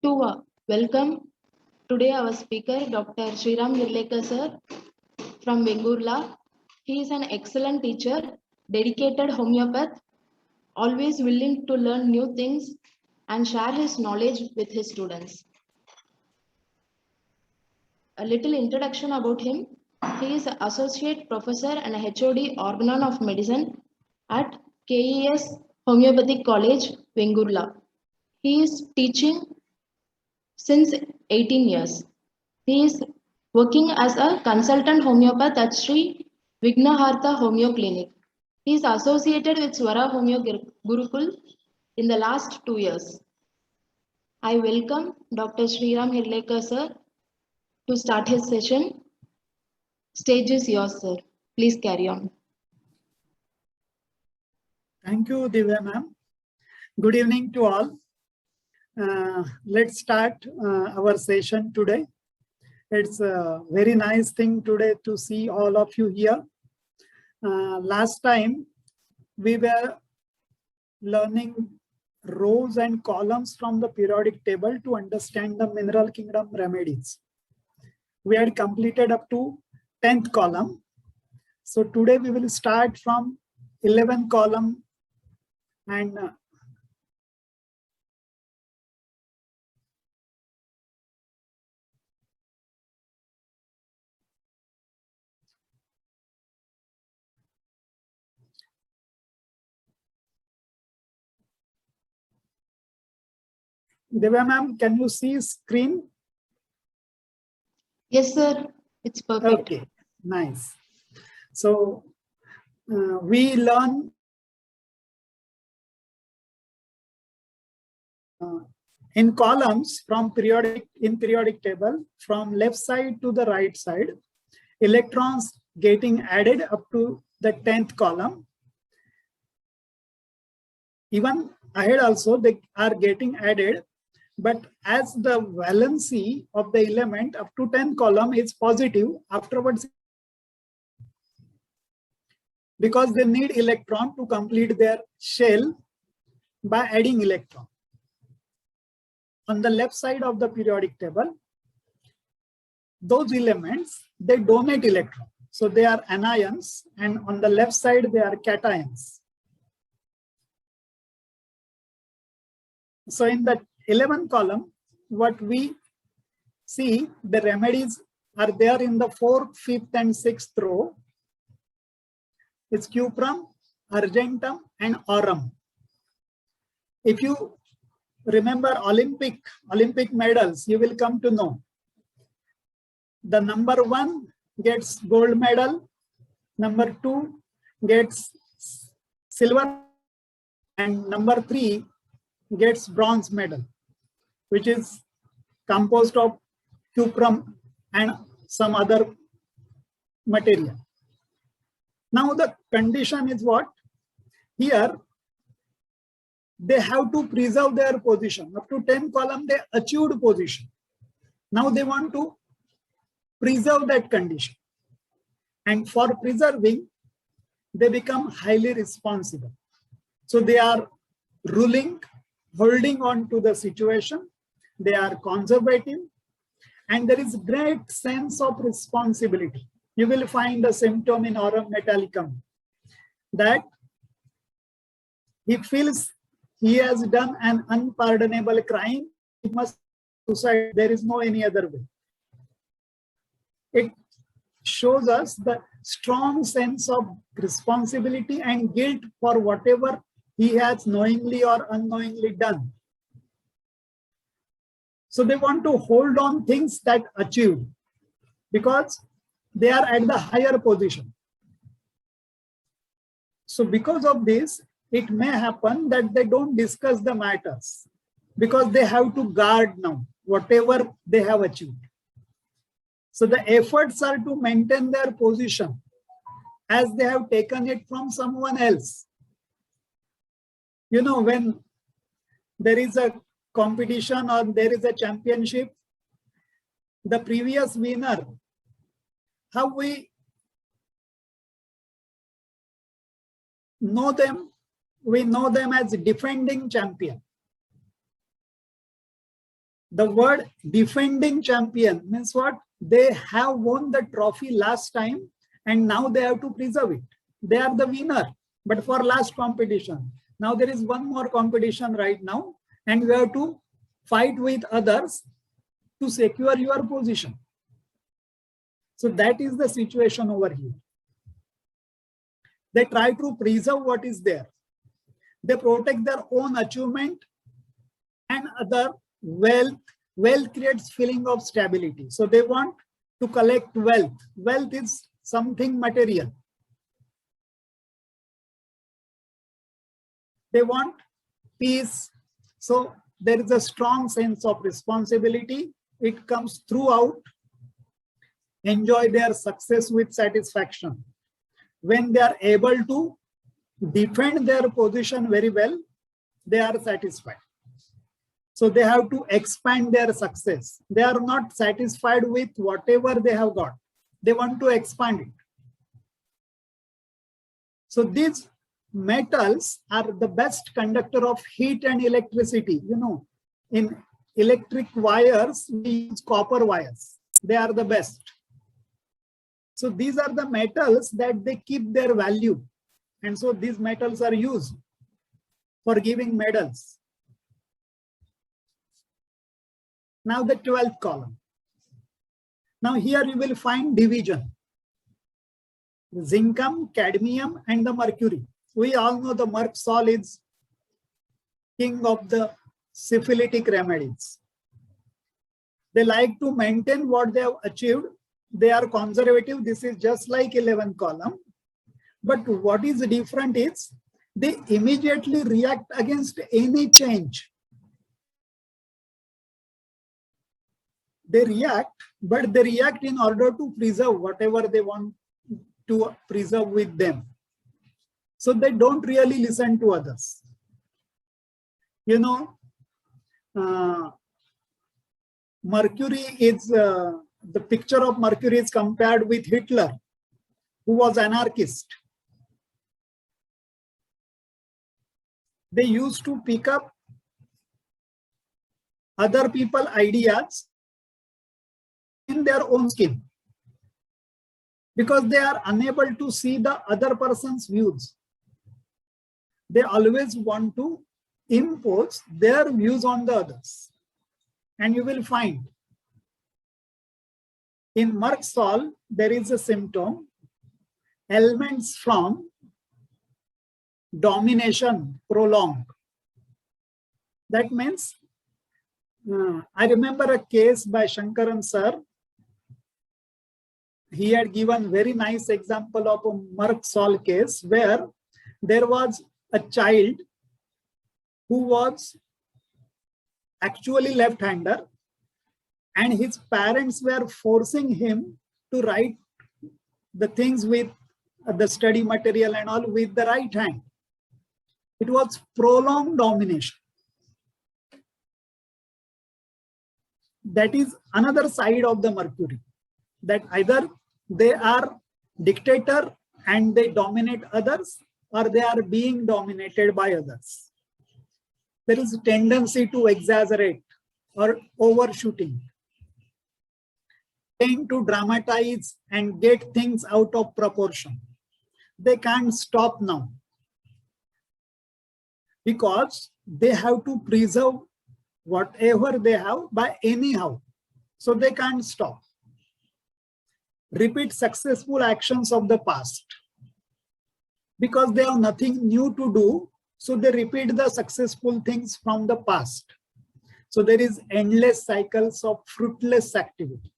Welcome. Today our speaker Dr. Shreeram Hirlekar sir from Bengurla. He is an excellent teacher, dedicated homeopath, always willing to learn new things and share his knowledge with his students. A little introduction about him. He is Associate Professor and HOD Organon of Medicine at KES Homeopathic College, Bengurla. He is teaching since 18 years. He is working as a consultant homeopath at Sri Vignahartha Homeo Clinic. He is associated with Swara Homeo Gurukul in the last 2 years. I welcome Dr. Shreeram Hirlekar sir to start his session. Stage is yours, sir. Please carry on. Thank you, Divya ma'am. Good evening to all. Let's start our session today. It's a very nice thing today to see all of you here. Last time we were learning rows and columns from the periodic table to understand the mineral kingdom remedies. We had completed up to 10th column. So today we will start from 11th column and Devya ma'am, can you see screen? Yes, sir. It's perfect. Okay, nice. So we learn in columns from periodic table from left side to the right side, electrons getting added up to the 10th column. Even ahead also they are getting added, but as the valency of the element up to 10th column is positive, afterwards, because they need electron to complete their shell by adding electron. On the left side of the periodic table, those elements, they donate electron. So they are anions, and on the left side, they are cations. So in the 11th column, what we see, the remedies are there in the 4th, 5th, and 6th row. It's cuprum, argentum, and aurum. If you remember Olympic medals, you will come to know. The number 1 gets gold medal, number 2 gets silver, and number 3 gets bronze medal, which is composed of cuprum and some other material. Now the condition is what? Here, they have to preserve their position. Up to 10th column, they achieved position. Now they want to preserve that condition. And for preserving, they become highly responsible. So they are ruling, holding on to the situation. They are conservative. And there is great sense of responsibility. You will find a symptom in aurum metallicum that he feels he has done an unpardonable crime. He must suicide. There is no any other way. It shows us the strong sense of responsibility and guilt for whatever he has knowingly or unknowingly done. So they want to hold on things that achieved because they are at the higher position. So because of this, it may happen that they don't discuss the matters because they have to guard now whatever they have achieved. So the efforts are to maintain their position as they have taken it from someone else. You know, when there is a competition or there is a championship, the previous winner, how we know them? We know them as defending champion. The word defending champion means what? They have won the trophy last time and now they have to preserve it. They are the winner, but for last competition. Now there is one more competition right now and you have to fight with others to secure your position. So that is the situation over here. They try to preserve what is there. They protect their own achievement and other wealth. Wealth creates feeling of stability. So they want to collect wealth. Wealth is something material. They want peace. So there is a strong sense of responsibility. It comes throughout. Enjoy their success with satisfaction. When they are able to defend their position very well, they are satisfied. So they have to expand their success. They are not satisfied with whatever they have got. They want to expand it. So these metals are the best conductor of heat and electricity. You know, in electric wires, we use copper wires. They are the best. So these are the metals that they keep their value. And so these metals are used for giving medals. Now the 12th column. Now here you will find division. Zinc, cadmium, and the mercury. We all know the merc-sol is king of the syphilitic remedies. They like to maintain what they have achieved. They are conservative. This is just like 11th column. But what is different is they immediately react against any change. They react, but they react in order to preserve whatever they want to preserve with them. So they don't really listen to others. You know, Mercury is, the picture of Mercury is compared with Hitler, who was anarchist. They used to pick up other people's ideas in their own skin because they are unable to see the other person's views. They always want to impose their views on the others. And you will find in merc-sol, there is a symptom, elements from domination prolonged. That means, I remember a case by Shankaran sir. He had given very nice example of a merc-sol case where there was a child who was actually left-hander and his parents were forcing him to write the things with the study material and all with the right hand. It was prolonged domination. That is another side of the Mercury, that either they are dictator and they dominate others, or they are being dominated by others. There is a tendency to exaggerate or overshooting, tend to dramatize and get things out of proportion. They can't stop now because they have to preserve whatever they have by anyhow. So they can't stop. Repeat successful actions of the past. Because they have nothing new to do, so they repeat the successful things from the past. So there is endless cycles of fruitless activity.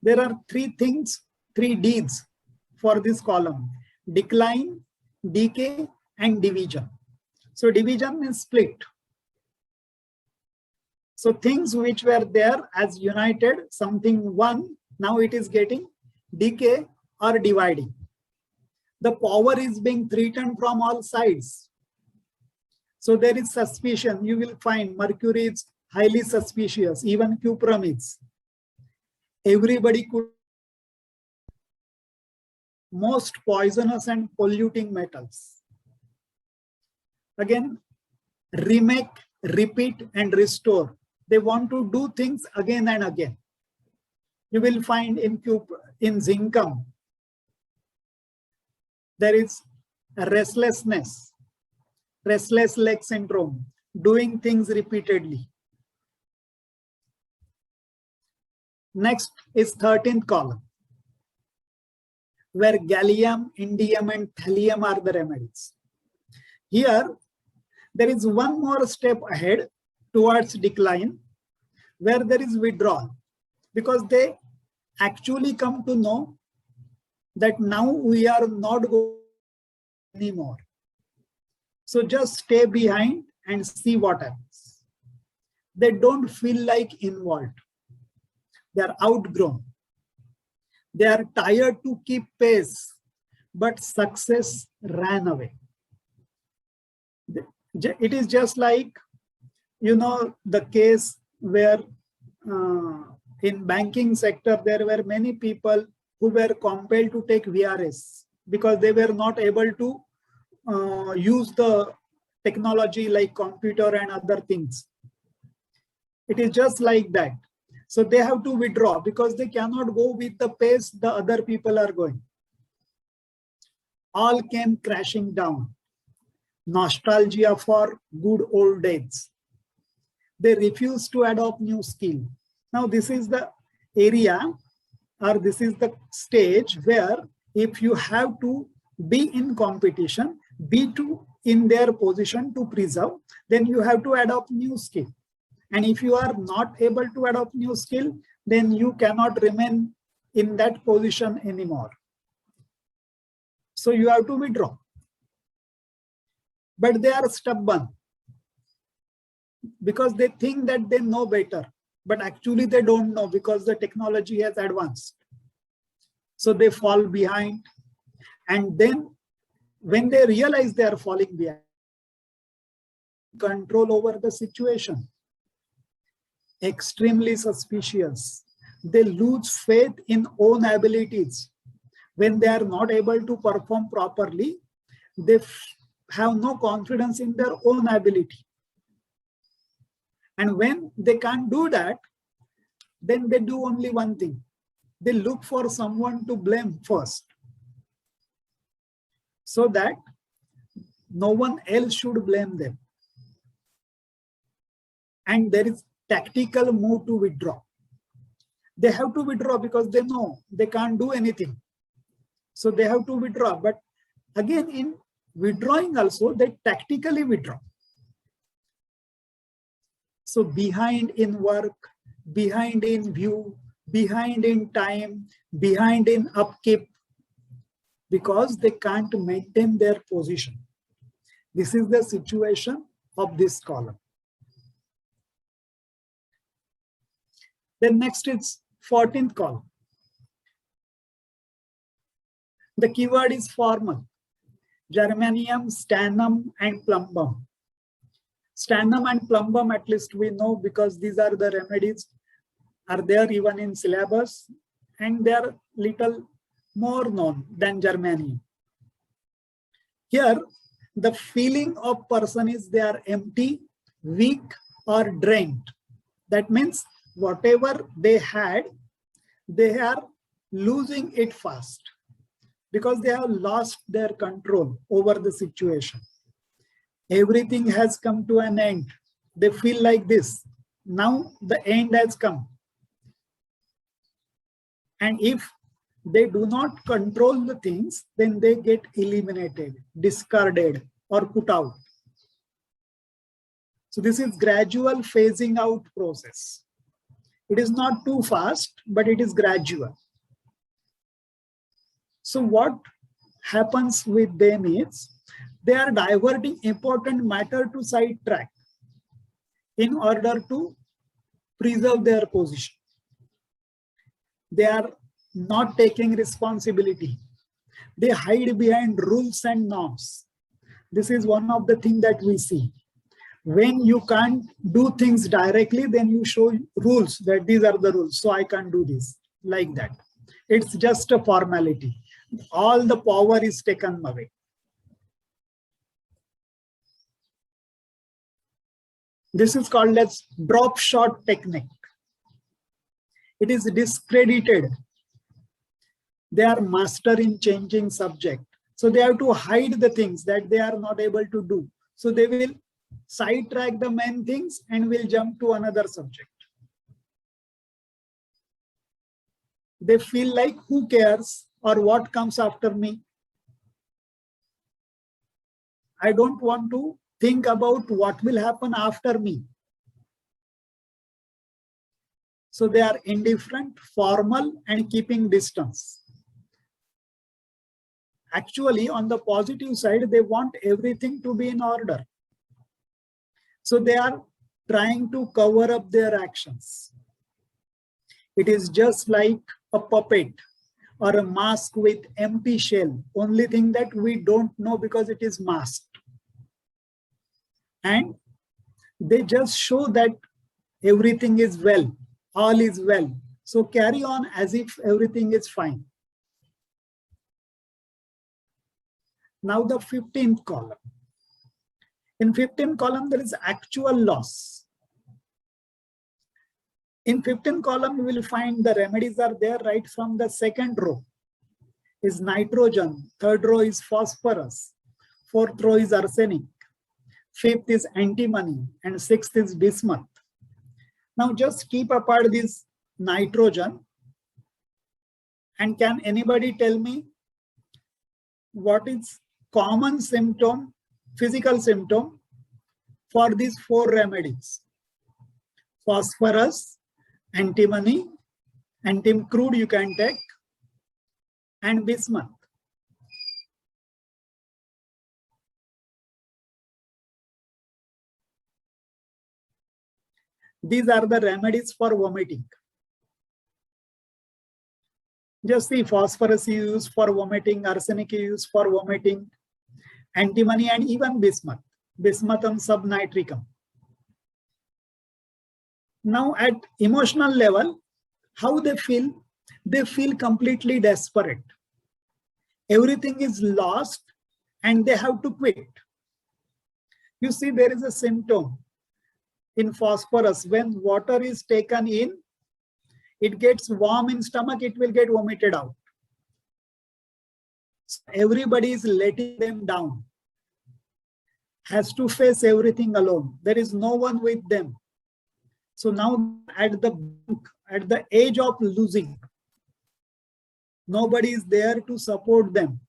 There are three things, three deeds for this column: decline, decay, and division. So division means split. So things which were there as united, something one, now it is getting decay or dividing. The power is being threatened from all sides. So there is suspicion. You will find Mercury is highly suspicious, even cuprum is. Everybody could. Most poisonous and polluting metals. Again, remake, repeat, and restore. They want to do things again and again. You will find in Zincum, there is a restless leg syndrome, doing things repeatedly. Next is 13th column, where Gallium, Indium, and Thallium are the remedies. Here, there is one more step ahead towards decline, where there is withdrawal, because they actually come to know that now we are not going anymore. So just stay behind and see what happens. They don't feel like involved. They are outgrown. They are tired to keep pace, but success ran away. It is just like, you know, the case where in banking sector, there were many people who were compelled to take VRS because they were not able to use the technology like computer and other things. It is just like that. So they have to withdraw because they cannot go with the pace the other people are going. All came crashing down. Nostalgia for good old days. They refuse to adopt new skill. Now this is the area, or this is the stage where if you have to be in competition, be in their position to preserve, then you have to adopt new skill. And if you are not able to adopt new skill, then you cannot remain in that position anymore. So you have to withdraw. But they are stubborn because they think that they know better, but actually they don't know because the technology has advanced. So they fall behind, and then when they realize they are falling behind, control over the situation. Extremely suspicious. They lose faith in own abilities. When they are not able to perform properly, they have no confidence in their own ability. And when they can't do that, then they do only one thing. They look for someone to blame first, so that no one else should blame them. And there is tactical move to withdraw. They have to withdraw because they know they can't do anything. So they have to withdraw. But again, in withdrawing also, they tactically withdraw. So behind in work, behind in view, behind in time, behind in upkeep, because they can't maintain their position. This is the situation of this column. Then next is 14th column. The keyword is formal. Germanium, stannum, and plumbum. Stannum and plumbum, at least we know, because these are the remedies, are there even in syllabus, and they are little more known than germanium. Here, the feeling of person is they are empty, weak, or drained. That means whatever they had, they are losing it fast because they have lost their control over the situation. Everything has come to an end. They feel like this. Now the end has come. And if they do not control the things, then they get eliminated, discarded, or put out. So this is gradual phasing out process. It is not too fast, but it is gradual. So what happens with them is they are diverting important matter to sidetrack in order to preserve their position. They are not taking responsibility. They hide behind rules and norms. This is one of the things that we see. When you can't do things directly, then you show rules that these are the rules, so I can't do this, like that. It's just a formality. All the power is taken away. This is called as drop shot technique. It is discredited. They are master in changing subject. So they have to hide the things that they are not able to do. So they will sidetrack the main things and will jump to another subject. They feel like, who cares or what comes after me? I don't want to think about what will happen after me. So they are indifferent, formal, and keeping distance. Actually, on the positive side, they want everything to be in order. So they are trying to cover up their actions. It is just like a puppet or a mask with empty shell. Only thing that we don't know because it is masked. And they just show that everything is well, all is well. So carry on as if everything is fine. Now the 15th column. In 15th column, there is actual loss. In 15th column, you will find the remedies are there right from the second row. Is nitrogen, third row is phosphorus, fourth row is arsenic, fifth is antimony, and sixth is bismuth. Now just keep apart this nitrogen. And can anybody tell me what is common symptom, physical symptom for these four remedies? Phosphorus, antimony, antim crude you can take, and bismuth. These are the remedies for vomiting. Just see, phosphorus is used for vomiting, arsenic is used for vomiting, antimony, and even bismuth, bismuthum subnitricum. Now at emotional level, how they feel? They feel completely desperate. Everything is lost and they have to quit. You see, there is a symptom in phosphorus. When water is taken in, it gets warm in stomach, it will get vomited out. So everybody is letting them down. Has to face everything alone. There is no one with them. So now at the age of losing, nobody is there to support them.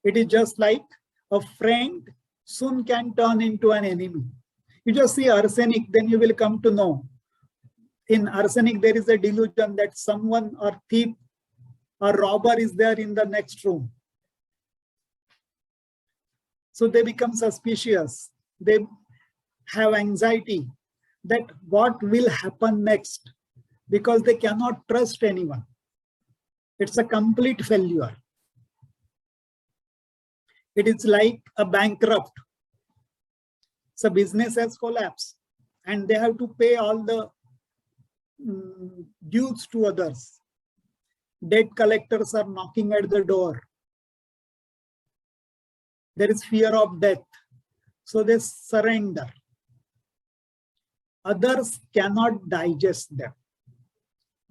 It is just like a friend soon can turn into an enemy. You just see arsenic, then you will come to know. In arsenic, there is a delusion that someone or thief or robber is there in the next room. So they become suspicious. They have anxiety that what will happen next, because they cannot trust anyone. It's a complete failure. It is like a bankrupt. So business has collapsed and they have to pay all the dues to others. Debt collectors are knocking at the door. There is fear of death. So they surrender. Others cannot digest them.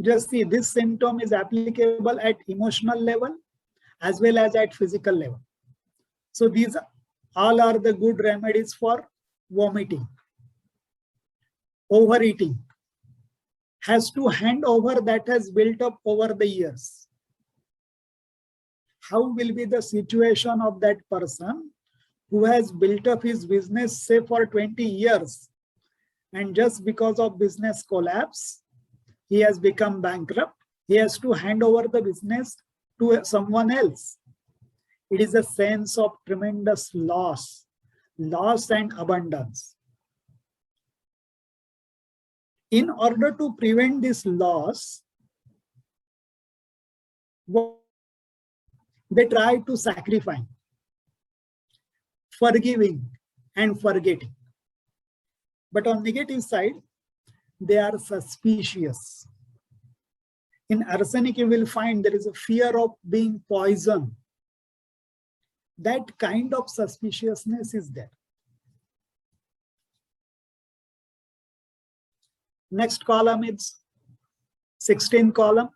Just see, this symptom is applicable at emotional level as well as at physical level. So these all are the good remedies for vomiting. Overeating has to hand over that has built up over the years. How will be the situation of that person who has built up his business, say, for 20 years, and just because of business collapse, he has become bankrupt. He has to hand over the business to someone else. It is a sense of tremendous loss and abundance. In order to prevent this loss, they try to sacrifice, forgiving and forgetting. But on negative side, they are suspicious. In arsenic, you will find there is a fear of being poisoned. That kind of suspiciousness is there. Next column is 16th column.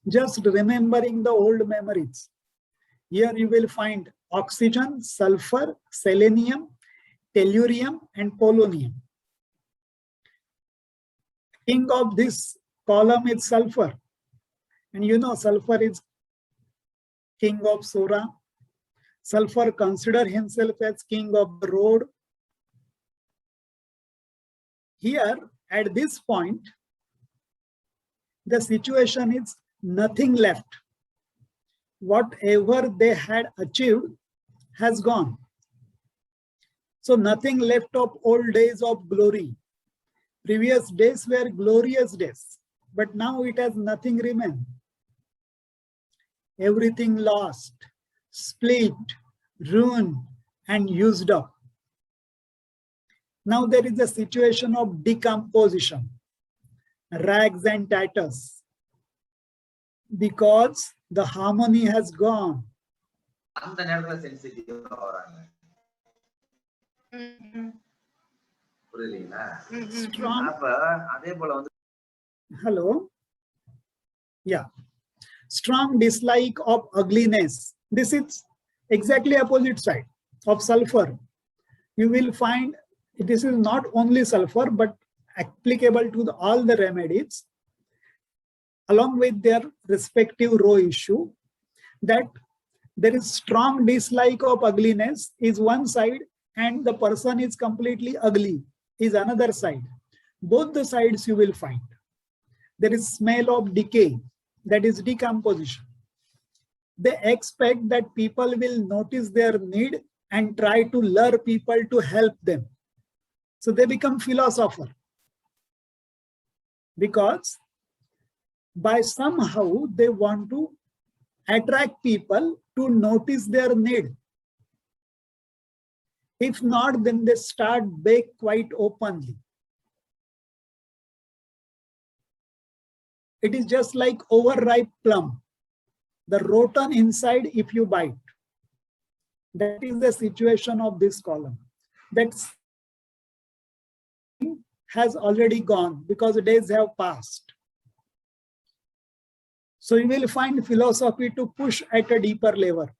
Just remembering the old memories. Here you will find oxygen, sulfur, selenium, tellurium, and polonium. King of this column is sulfur. And you know sulfur is king of Sora. Sulfur consider himself as king of the road. Here, at this point, the situation is nothing left. Whatever they had achieved has gone. So nothing left of old days of glory. Previous days were glorious days, but now it has nothing remained. Everything lost, split, ruined, and used up. Now there is a situation of decomposition, rags and tatters, because the harmony has gone. Strong. Hello. Yeah. Strong dislike of ugliness. This is exactly opposite side of sulfur. You will find this is not only sulfur, but applicable to all the remedies, along with their respective row issue, that there is strong dislike of ugliness is one side, and the person is completely ugly is another side. Both the sides you will find. There is smell of decay, that is decomposition. They expect that people will notice their need and try to lure people to help them. So they become philosopher, because by somehow they want to attract people to notice their need. If not, then they start bake quite openly. It is just like overripe plum, the rotten inside if you bite. That is the situation of this column. That has already gone because days have passed. So you will find philosophy to push at a deeper level.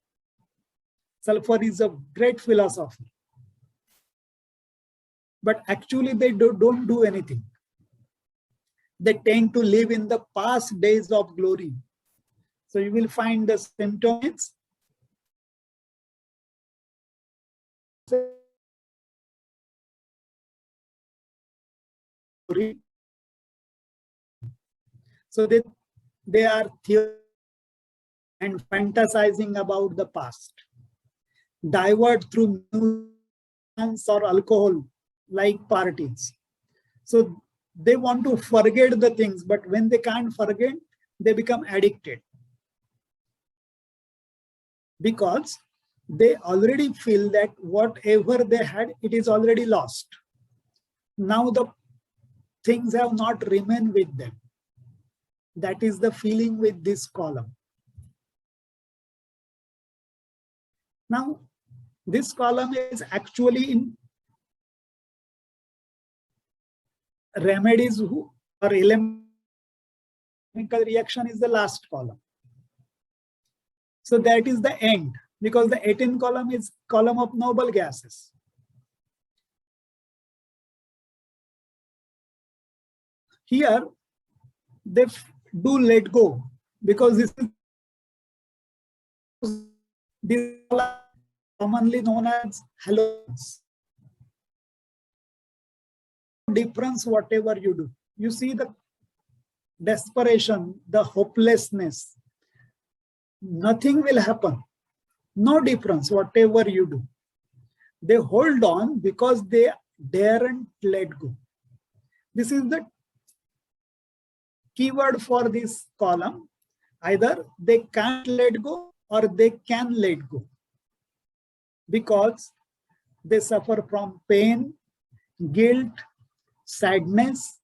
Sulfur is a great philosopher. But actually they don't do anything. They tend to live in the past days of glory. So you will find the symptoms. So they are theorizing and fantasizing about the past. Divert through music or alcohol like parties. So they want to forget the things, but when they can't forget, they become addicted. Because they already feel that whatever they had, it is already lost. Now the things have not remained with them. That is the feeling with this column. Now, this column is actually in remedies or chemical reaction is the last column. So that is the end, because the 18th column is column of noble gases. Here, they do let go, because this is commonly known as halogens. Difference whatever you do. You see the desperation, the hopelessness. Nothing will happen. No difference whatever you do. They hold on because they daren't let go. This is the keyword for this column. Either they can't let go or they can let go, because they suffer from pain, guilt, sadness,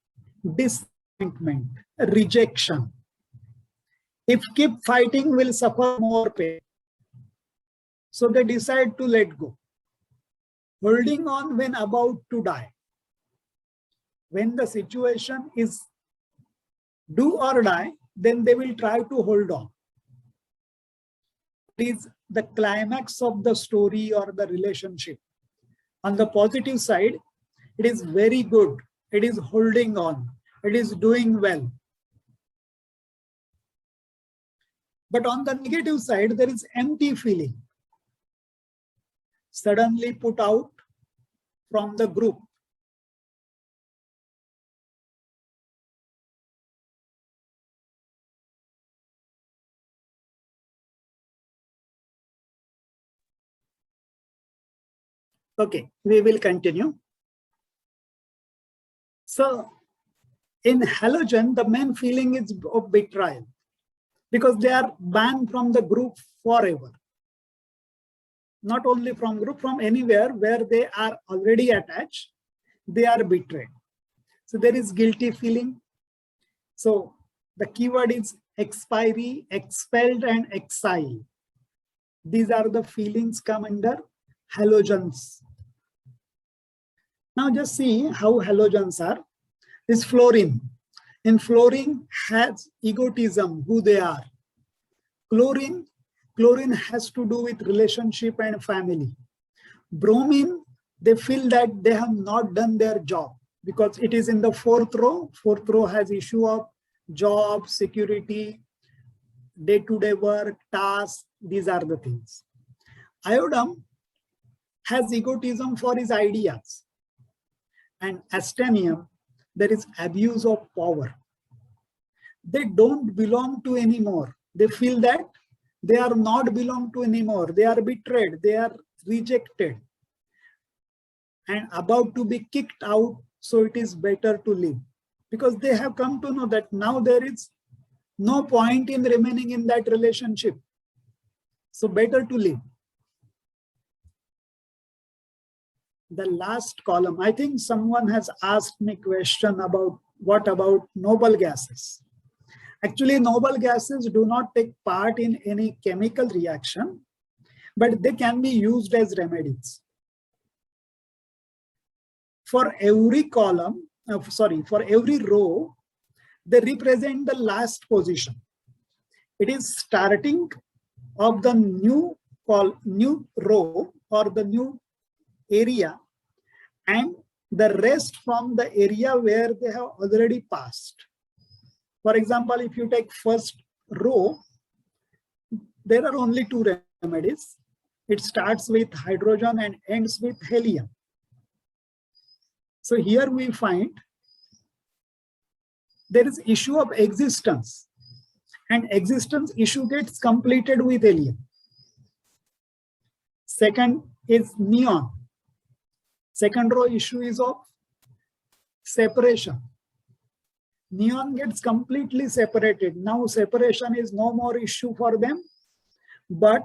disappointment, rejection. If keep fighting, will suffer more pain. So they decide to let go. Holding on when about to die. When the situation is do or die, then they will try to hold on. It is the climax of the story or the relationship. On the positive side, it is very good. It is holding on. It is doing well. But on the negative side, there is empty feeling. Suddenly put out from the group. Okay, we will continue. So in halogen, the main feeling is of betrayal because they are banned from the group forever. Not only from group, from anywhere where they are already attached, they are betrayed. So there is guilty feeling. So the keyword is expiry, expelled, and exile. These are the feelings come under halogens. Now just see how halogens are. This fluorine. In fluorine has egotism, who they are. Chlorine has to do with relationship and family. Bromine, they feel that they have not done their job because it is in the fourth row. Fourth row has issue of job, security, day-to-day work, tasks. These are the things. Iodine has egotism for his ideas. And astenium, there is abuse of power. They don't belong to anymore. They feel that they are not belong to anymore. They are betrayed. They are rejected and about to be kicked out. So it is better to live because they have come to know that now there is no point in remaining in that relationship. So better to live. The last column, I think someone has asked me question about what about noble gases. Actually, noble gases do not take part in any chemical reaction, but they can be used as remedies. For every column, for every row, they represent the last position. It is starting of the new row or the new area and the rest from the area where they have already passed. For example, if you take first row, there are only two remedies. It starts with hydrogen and ends with helium. So here we find there is issue of existence and existence issue gets completed with helium. Second is neon. Second row issue is of separation. Neon gets completely separated. Now separation is no more issue for them. But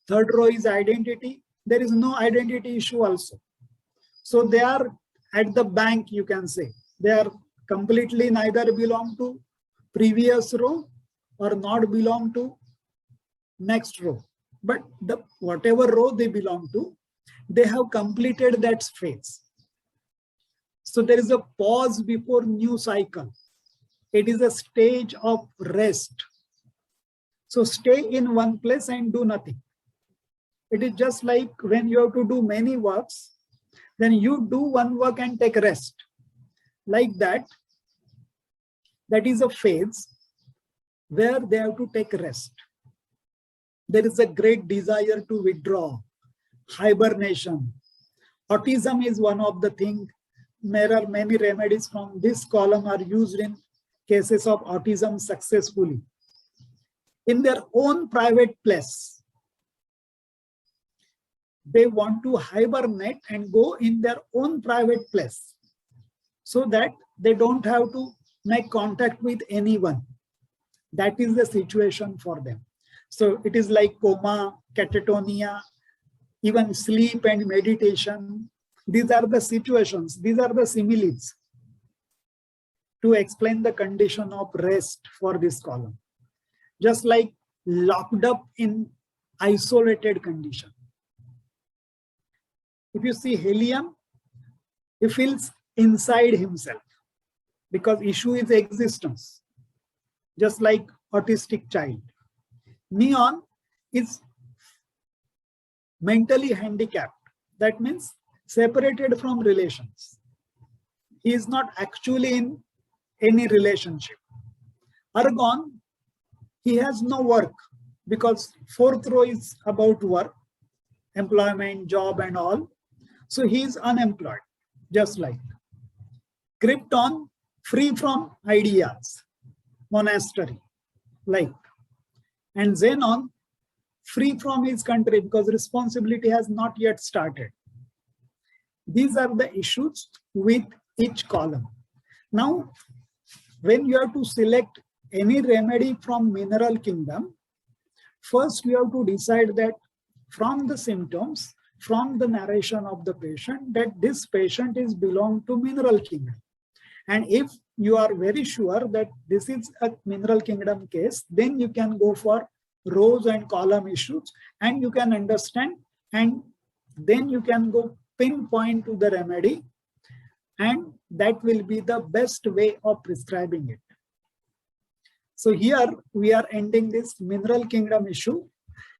third row is identity. There is no identity issue also. So they are at the bank, you can say. They are completely neither belong to previous row or not belong to next row. But whatever row they belong to, they have completed that phase. So there is a pause before new cycle. It is a stage of rest. So stay in one place and do nothing. It is just like when you have to do many works, then you do one work and take rest. Like that, that is a phase where they have to take rest. There is a great desire to withdraw, hibernation. Autism is one of the things. There are many remedies from this column are used in cases of autism successfully. In their own private place, they want to hibernate and go in their own private place so that they don't have to make contact with anyone. That is the situation for them. So it is like coma, catatonia, even sleep and meditation. These are the situations, these are the similes to explain the condition of rest for this column. Just like locked up in isolated condition. If you see helium, he feels inside himself, because issue is existence, just like autistic child. Neon is mentally handicapped. That means separated from relations. He is not actually in any relationship. Argon, he has no work, because fourth row is about work, employment, job and all. So he is unemployed, just like. Krypton, free from ideas, monastery, like. And Xenon, free from his country, because responsibility has not yet started. These are the issues with each column. Now, when you have to select any remedy from mineral kingdom, first you have to decide that from the symptoms, from the narration of the patient, that this patient is belong to mineral kingdom. And if you are very sure that this is a mineral kingdom case, then you can go for rows and column issues, and you can understand, and then you can go pinpoint to the remedy, and that will be the best way of prescribing it. So here we are ending this mineral kingdom issue.